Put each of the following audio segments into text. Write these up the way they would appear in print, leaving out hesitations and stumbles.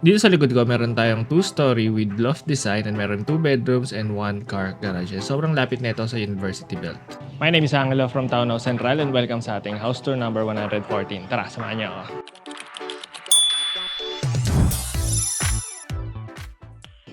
Dito sa likod ko, meron tayong 2-story with loft design and meron 2 bedrooms and 1 car garage. Sobrang lapit nito sa University Belt. My name is Angelo from Townhouse Central and welcome sa ating house tour number 114. Tara, samahan niyo ako.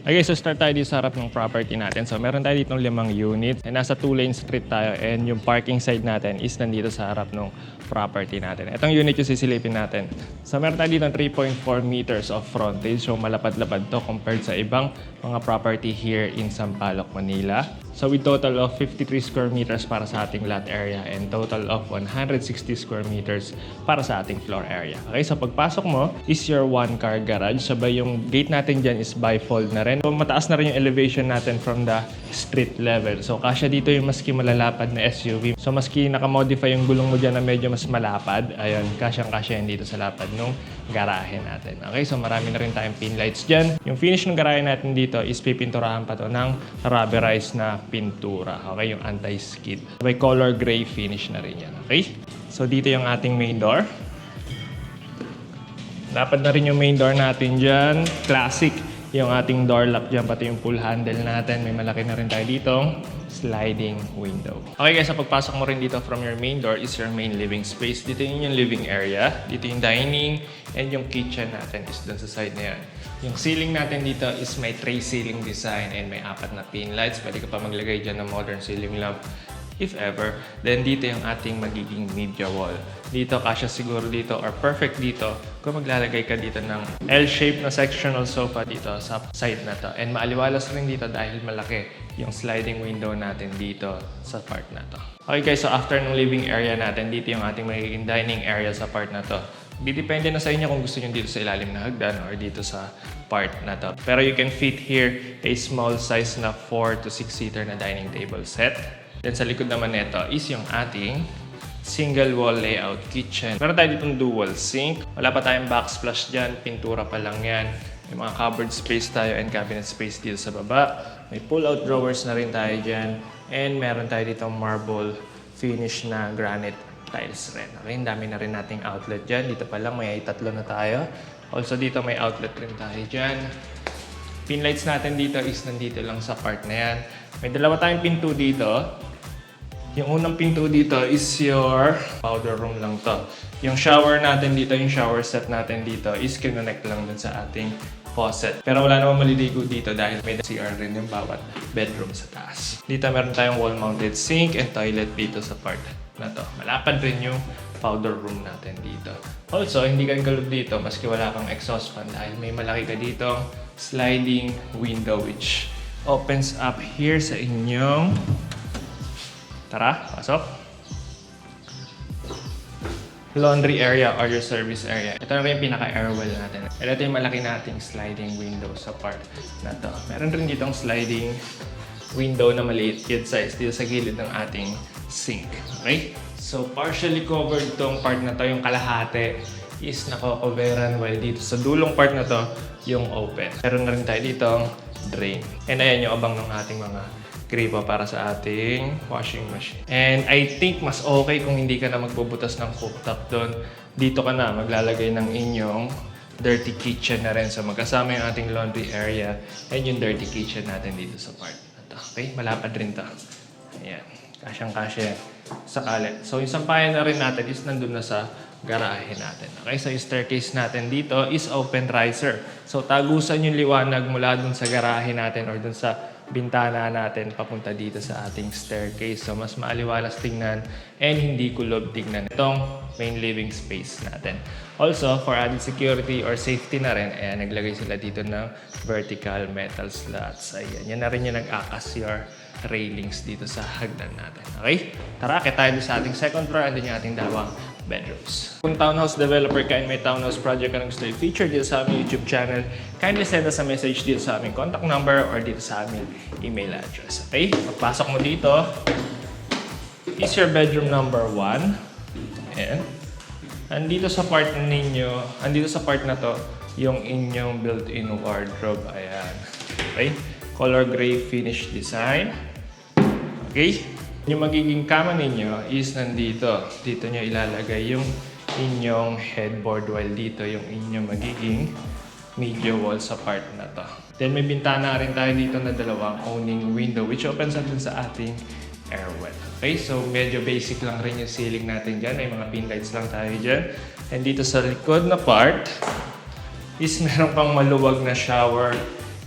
Okay, so start tayo dito sa harap ng property natin. So meron tayo dito ng 5 units and nasa 2-lane street tayo and yung parking side natin is nandito sa harap ng property natin. Itong unit yung sisilipin natin. So meron tayo dito ng 3.4 meters of frontage. So malapad-lapad to compared sa ibang mga property here in Sampaloc, Manila. So with total of 53 square meters para sa ating lot area and total of 160 square meters para sa ating floor area. Okay, so pagpasok mo is your 1-car garage. Sabay yung gate natin dyan is bifold na rin. So mataas na rin yung elevation natin from the street level. So kasya dito yung maski malalapad na SUV. So maski nakamodify yung gulong mo dyan na medyo mas malapad, ayun, kasyang-kasya yun dito sa lapad nung garahe natin. Okay, so marami na rin tayong pin lights dyan. Yung finish ng garahe natin dito is pipinturahan pa to ng rubberized na pintura. Okay, yung anti-skid. May color gray finish na rin yan. Okay, so dito yung ating main door. Dapat na rin yung main door natin dyan. Classic yung ating door lock dyan, pati yung pull handle natin. May malaki na rin tayo dito sliding window. Okay guys, so pagpasok mo rin dito from your main door is your main living space. Dito yung living area. Dito yung dining and yung kitchen natin is dun sa side na yan. Yung ceiling natin dito is may tray ceiling design and may 4 na pin lights. Pwede ka pa maglagay dyan ng modern ceiling lamp if ever. Then dito yung ating magiging media wall. Dito, kasya siguro dito or perfect dito kung maglalagay ka dito ng L-shape na sectional sofa dito sa side na to. And maaliwalas rin dito dahil malaki yung sliding window natin dito sa part na to. Okay guys, so after ng living area natin, dito yung ating magiging dining area sa part na to. Depende na sa inyo kung gusto nyo dito sa ilalim na hagdan or dito sa part na to. Pero you can fit here a small size na 4 to 6 seater na dining table set. Then sa likod naman nito is yung ating single wall layout kitchen. Meron tayo ditong dual sink. Wala pa tayong backsplash dyan. Pintura pa lang yan. May mga cupboard space tayo and cabinet space dito sa baba. May pull-out drawers na rin tayo dyan. And meron tayo ditong marble finish na granite tiles rin. Okay, ang dami na rin nating outlet dyan. Dito pa lang may 3 na tayo. Also dito may outlet rin tayo dyan. Pin lights natin dito is nandito lang sa part na yan. May 2 tayong pinto dito. Yung unang pinto dito is your powder room lang to. Yung shower natin dito, yung shower set natin dito is kinonect lang dun sa ating faucet. Pero wala namang maliligo dito dahil may CR rin yung bawat bedroom sa taas. Dito meron tayong wall-mounted sink and toilet dito sa part na to. Malapad rin yung powder room natin dito. Also, hindi ka galog dito maski wala kang exhaust fan dahil may malaki ka dito sliding window which opens up here sa inyong... Tara, pasok. Laundry area or your service area. Ito na yung pinaka-air well natin. Ito yung malaki nating sliding window sa part na to. Meron rin ditong sliding window na maliit kid size dito sa gilid ng ating sink. Okay? So, partially covered tong part na to, yung kalahati is nako-coveran while dito sa dulong part na to, yung open. Meron na rin tayo ditong drain. And ayan yung abang ng ating mga gripo para sa ating washing machine. And I think mas okay kung hindi ka na magbubutas ng cooktop doon. Dito ka na maglalagay ng inyong dirty kitchen na rin. So magkasama yung ating laundry area and yung dirty kitchen natin dito sa part na to. Okay? Malapad rin to. Ayan. Kasyang-kasya sa kalit. So yung sampayan na rin natin is nandun na sa garahe natin. Okay? So yung staircase natin dito is open riser. So tagusan yung liwanag mula dun sa garahe natin or dun sa bintana natin papunta dito sa ating staircase. So, mas maaliwalas tingnan and hindi kulob tingnan itong main living space natin. Also, for added security or safety na rin, ayan, naglagay sila dito ng vertical metal slats. Ayan, yan na rin yung nag-akas your railings dito sa hagdan natin. Okay? Tara, akit tayo sa ating second floor. Andun yung ating 2 bedrooms. Kung townhouse developer ka and may townhouse project ka na gusto i-feature dito sa aming YouTube channel, kindly send us a message dito sa aming contact number or dito sa aming email address. Okay? Pagpasok mo dito, is your bedroom number 1. Ayan. Andito sa part ninyo, andito sa part na to, yung inyong built-in wardrobe. Ayan. Okay? Color gray finish design. Okay? Yung magiging kama ninyo is nandito. Dito nyo ilalagay yung inyong headboard while dito yung inyong magiging media wall sa part na to. Then may bintana rin tayo dito na dalawang owning window which opens up dun sa ating air well. Okay, so medyo basic lang rin yung ceiling natin dyan. May mga pin lights lang tayo dyan. And dito sa likod na part is meron pang maluwag na shower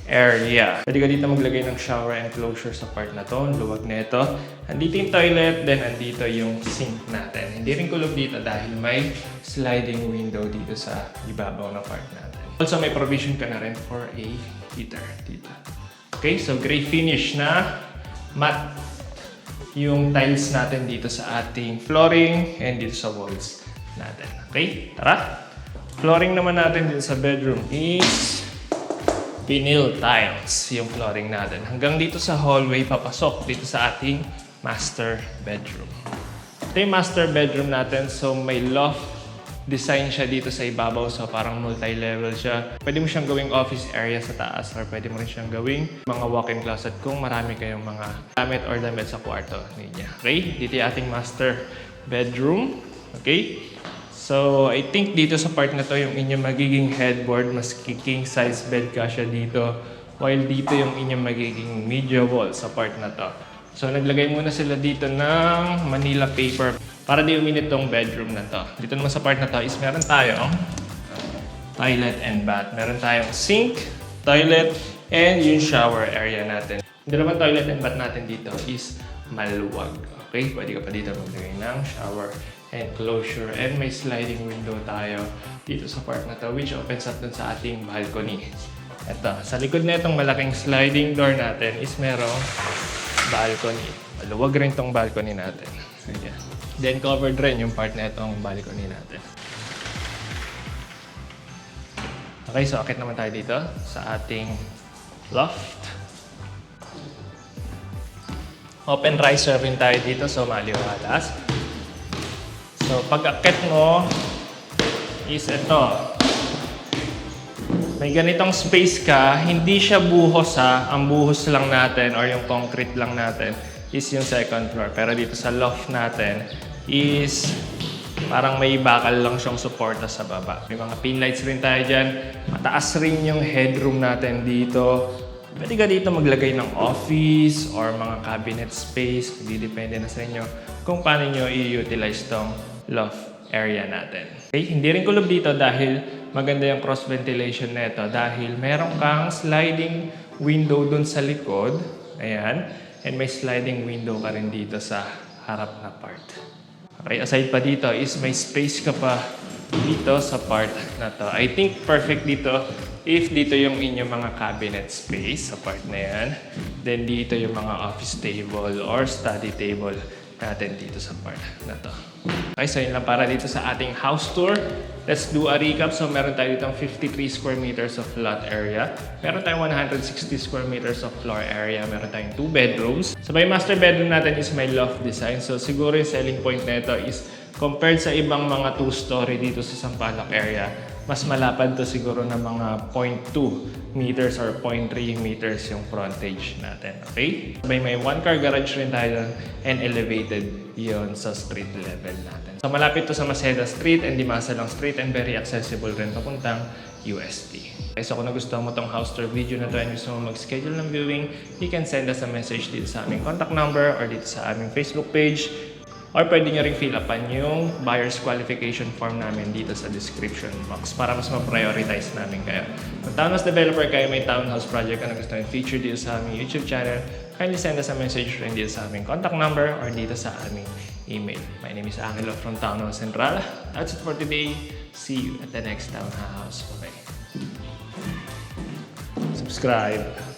area. Pwede ka dito maglagay ng shower enclosure sa part na to. Luwag na ito. Andito yung toilet, then andito yung sink natin. Hindi rin kulob dito dahil may sliding window dito sa ibabaw na part natin. Also, may provision ka na rin for a heater dito. Okay, so gray finish na matte yung tiles natin dito sa ating flooring and dito sa walls natin. Okay, tara! Flooring naman natin dito sa bedroom is vinyl tiles yung flooring natin. Hanggang dito sa hallway papasok dito sa ating master bedroom. Ito yung master bedroom natin. So may loft design siya dito sa ibabaw. So parang multi-level siya. Pwede mo siyang gawing office area sa taas or pwede mo rin siyang gawing mga walk-in closet kung marami kayong mga gamit or damit sa kwarto ninyo. Okay? Dito yung ating master bedroom. Okay? So, I think dito sa part na to yung inyong magiging headboard, mas king size bed ka siya dito. While dito yung inyong magiging media wall sa part na to. So, naglagay muna sila dito ng Manila paper para di uminit tong bedroom na to. Dito naman sa part na to is meron tayong toilet and bath. Meron tayong sink, toilet, and yung shower area natin. Hindi naman toilet and bath natin dito is maluwag. Okay? Pwede ka pa dito maglagay ng shower enclosure and may sliding window tayo dito sa part na to which opens up dun sa ating balcony. Ito, sa likod na itong malaking sliding door natin is merong balcony. Maluwag rin itong balcony natin. Ayan. Then covered rin yung part na itong balcony natin. Okay, so akit naman tayo dito sa ating loft. Open riser rin tayo dito, so maliwalas. So, pag-akit mo is ito. May ganitong space ka, hindi siya buhos ha. Ang buhos lang natin or yung concrete lang natin is yung second floor. Pero dito sa loft natin is parang may bakal lang siyang suporta sa baba. May mga pin lights rin tayo dyan. Mataas rin yung headroom natin dito. Pwede ka dito maglagay ng office or mga cabinet space. Hindi depende na sa inyo kung paano nyo i-utilize tong loft area natin. Okay, hindi rin kulob dito dahil maganda yung cross ventilation nito dahil meron kang sliding window dun sa likod. Ayan. And may sliding window ka rin dito sa harap na part. Okay, aside pa dito is may space ka pa dito sa part na to. I think perfect dito if dito yung inyong mga cabinet space sa part na yan. Then dito yung mga office table or study table natin dito sa part na to. Okay, so yun lang para dito sa ating house tour. Let's do a recap. So meron tayo dito 53 square meters of lot area. Meron tayong 160 square meters of floor area. Meron tayong 2 bedrooms. So may master bedroom natin is may loft design. So siguro yung selling point na ito is compared sa ibang mga 2-story dito sa Sampaloc area, mas malapad to siguro na mga 0.2 meters or 0.3 meters yung frontage natin. Okay? May one-car garage rin tayo and elevated yon sa street level natin. So malapit to sa Maceda Street and Dimasalang Street and very accessible rin papuntang UST. Okay, so kung nagustuhan mo tong house tour video na to and gusto mo mag-schedule ng viewing, you can send us a message dito sa aming contact number or dito sa aming Facebook page. Or pwede nyo rin fill upan yung buyer's qualification form namin dito sa description box para mas ma-prioritize namin kayo. Kung townhouse developer kayo, may townhouse project na gusto nyo feature dito sa aming YouTube channel, kindly send us a message rin dito sa aming contact number or dito sa aming email. My name is Angelo from Townhouse Central. That's it for today. See you at the next townhouse. Bye-bye. Subscribe.